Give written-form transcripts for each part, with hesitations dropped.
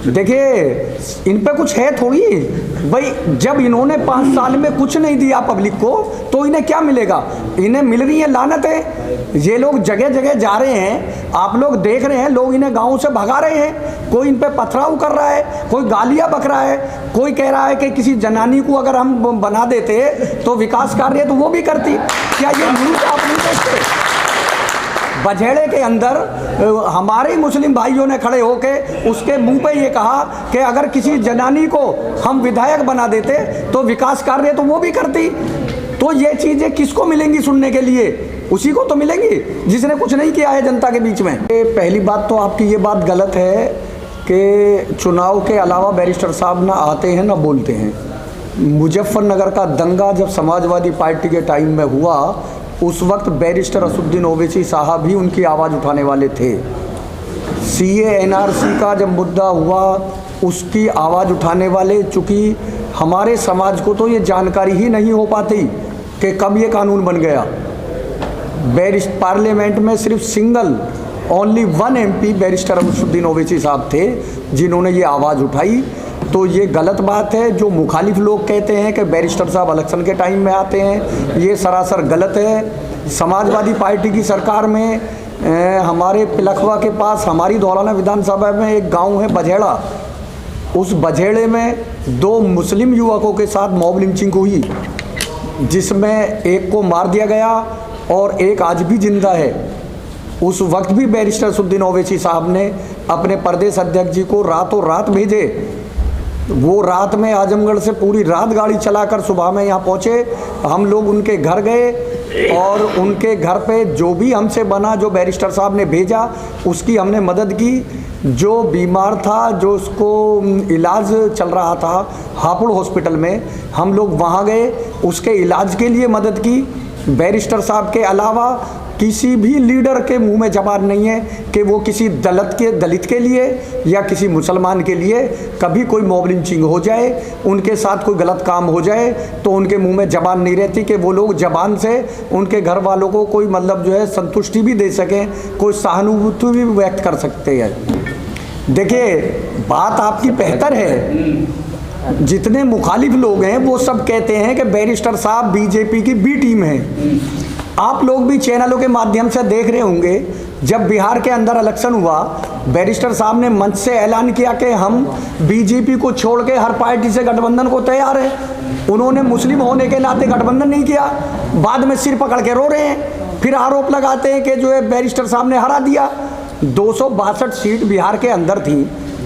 देखिए इन पे कुछ है थोड़ी भाई, जब इन्होंने 5 साल में कुछ नहीं दिया पब्लिक को तो इन्हें क्या मिलेगा? इन्हें मिल रही है लानतें। ये लोग जगह जगह जा रहे हैं, आप लोग देख रहे हैं, लोग इन्हें गाँव से भगा रहे हैं। कोई इन पे पथराव कर रहा है, कोई गालियाँ बक रहा है, कोई कह रहा है कि किसी जनानी को अगर हम बना देते तो विकास कार्य तो वो भी करती। क्या ये न्यूज़ आप नहीं देखते? बझेड़े के अंदर हमारे मुस्लिम भाइयों ने खड़े होके उसके मुंह पे ये कहा कि अगर किसी जनानी को हम विधायक बना देते तो विकास कार्य तो वो भी करती। तो ये चीज़ें किसको मिलेंगी सुनने के लिए? उसी को तो मिलेंगी जिसने कुछ नहीं किया है जनता के बीच में। पहली बात तो आपकी ये बात गलत है कि चुनाव के अलावा बैरिस्टर साहब ना आते हैं ना बोलते हैं। मुजफ्फरनगर का दंगा जब समाजवादी पार्टी के टाइम में हुआ उस वक्त बैरिस्टर असदुद्दीन ओवैसी साहब ही उनकी आवाज़ उठाने वाले थे। सीए एनआरसी का जब मुद्दा हुआ उसकी आवाज़ उठाने वाले, चूँकि हमारे समाज को तो ये जानकारी ही नहीं हो पाती कि कब ये कानून बन गया। पार्लियामेंट में सिर्फ single only 1 MP barrister Asaduddin Owaisi साहब थे जिन्होंने ये आवाज़ उठाई। तो ये गलत बात है। जो मुखालिफ लोग कहते हैं कि बैरिस्टर साहब इलेक्शन के टाइम में आते हैं, ये सरासर गलत है। समाजवादी पार्टी की सरकार में हमारे पिलखवा के पास हमारी धौलाना विधानसभा में एक गांव है बझेड़ा। उस बझेड़े में 2 मुस्लिम युवकों के साथ मॉब लिंचिंग हुई जिसमें एक को मार दिया गया और एक आज भी जिंदा है। उस वक्त भी बैरिस्टर असदुद्दीन ओवैसी साहब ने अपने प्रदेश अध्यक्ष जी को रातों रात भेजे। वो रात में आजमगढ़ से पूरी रात गाड़ी चलाकर सुबह में यहाँ पहुँचे। हम लोग उनके घर गए और उनके घर पे जो भी हमसे बना, जो बैरिस्टर साहब ने भेजा उसकी हमने मदद की। जो बीमार था, जो उसको इलाज चल रहा था हापुड़ हॉस्पिटल में, हम लोग वहाँ गए, उसके इलाज के लिए मदद की। बैरिस्टर साहब के अलावा किसी भी लीडर के मुंह में जबान नहीं है कि वो किसी दलित के लिए या किसी मुसलमान के लिए कभी कोई मॉब लिंचिंग हो जाए, उनके साथ कोई गलत काम हो जाए तो उनके मुंह में जबान नहीं रहती कि वो लोग जबान से उनके घर वालों को कोई मतलब जो है संतुष्टि भी दे सकें, कोई सहानुभूति भी व्यक्त कर सकते हैं। देखिए बात आपकी बेहतर है। जितने मुखालिफ लोग हैं वो सब कहते हैं कि बैरिस्टर साहब बीजेपी की बी टीम है। आप लोग भी चैनलों के माध्यम से देख रहे होंगे, जब बिहार के अंदर इलेक्शन हुआ बैरिस्टर साहब ने मंच से ऐलान किया कि हम बीजेपी को छोड़ के हर पार्टी से गठबंधन को तैयार हैं। उन्होंने मुस्लिम होने के नाते गठबंधन नहीं किया, बाद में सिर पकड़ के रो रहे हैं, फिर आरोप लगाते हैं कि जो है बैरिस्टर साहब ने हरा दिया। 262 सीट बिहार के अंदर थी,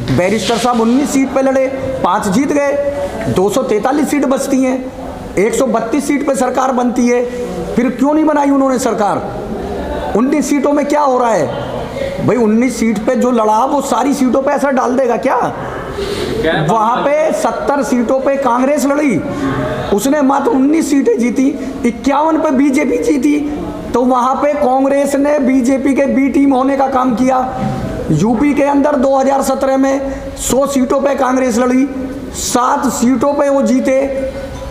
बैरिस्टर साहब 19 सीट पे लड़े, 5 जीत गए। 243 सीट बचती हैं, 132 सीट पे सरकार बनती है। फिर क्यों नहीं बनाई उन्होंने सरकार? 19 सीटों में क्या हो रहा है भाई? 19 सीट पे जो लड़ा वो सारी सीटों पे असर डाल देगा क्या? वहां पे 70 सीटों पे कांग्रेस लड़ी, उसने मात्र 19 सीटें जीती, 51 पे बीजेपी जीती। तो वहां पे कांग्रेस ने बीजेपी के बी टीम होने का काम किया। यूपी के अंदर 2017 में 100 सीटों पे कांग्रेस लड़ी, 7 सीटों पे वो जीते,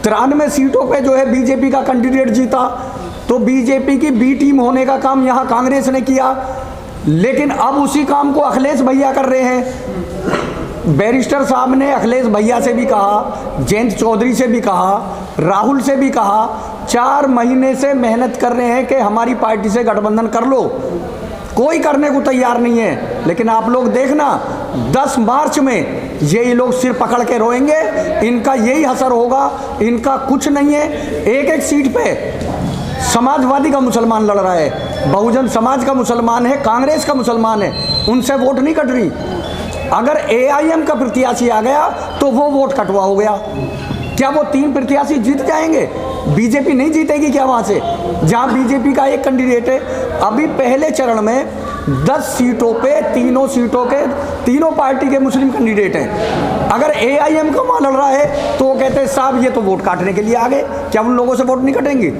93 सीटों पे जो है बीजेपी का कैंडिडेट जीता। तो बीजेपी की बी टीम होने का काम यहाँ कांग्रेस ने किया। लेकिन अब उसी काम को अखिलेश भैया कर रहे हैं। बैरिस्टर साहब ने अखिलेश भैया से भी कहा, जयंत चौधरी से भी कहा, राहुल से भी कहा, 4 महीने से मेहनत कर रहे हैं कि हमारी पार्टी से गठबंधन कर लो। कोई करने को तैयार नहीं है। लेकिन आप लोग देखना 10 मार्च में ये लोग सिर पकड़ के रोएंगे, इनका यही असर होगा। इनका कुछ नहीं है। एक सीट पे समाजवादी का मुसलमान लड़ रहा है, बहुजन समाज का मुसलमान है, कांग्रेस का मुसलमान है, उनसे वोट नहीं कट रही। अगर AIM का प्रत्याशी आ गया तो वो वोट कटवा हो गया। क्या वो 3 प्रत्याशी जीत जाएंगे? बीजेपी नहीं जीतेगी क्या वहाँ से, जहाँ बीजेपी का एक कैंडिडेट है? अभी पहले चरण में 10 सीटों पे तीनों पार्टी के मुस्लिम कैंडिडेट हैं। अगर AIM का मान लड़ रहा है तो वो कहते हैं साहब ये तो वोट काटने के लिए आ गए, क्या उन लोगों से वोट नहीं कटेंगे?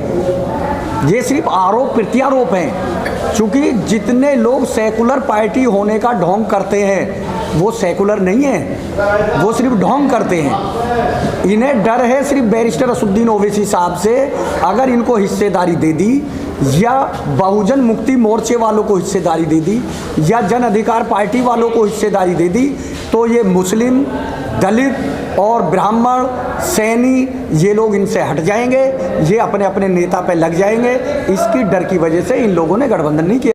ये सिर्फ आरोप प्रत्यारोप हैं। चूँकि जितने लोग सेकुलर पार्टी होने का ढोंग करते हैं वो सेकुलर नहीं है, वो सिर्फ ढोंग करते हैं। इन्हें डर है सिर्फ बैरिस्टर असदुद्दीन ओवैसी साहब से। अगर इनको हिस्सेदारी दे दी या बहुजन मुक्ति मोर्चे वालों को हिस्सेदारी दे दी या जन अधिकार पार्टी वालों को हिस्सेदारी दे दी तो ये मुस्लिम, दलित और ब्राह्मण, सैनी, ये लोग इनसे हट जाएंगे, ये अपने अपने नेता पे लग जाएंगे। इसकी डर की वजह से इन लोगों ने गठबंधन नहीं किया।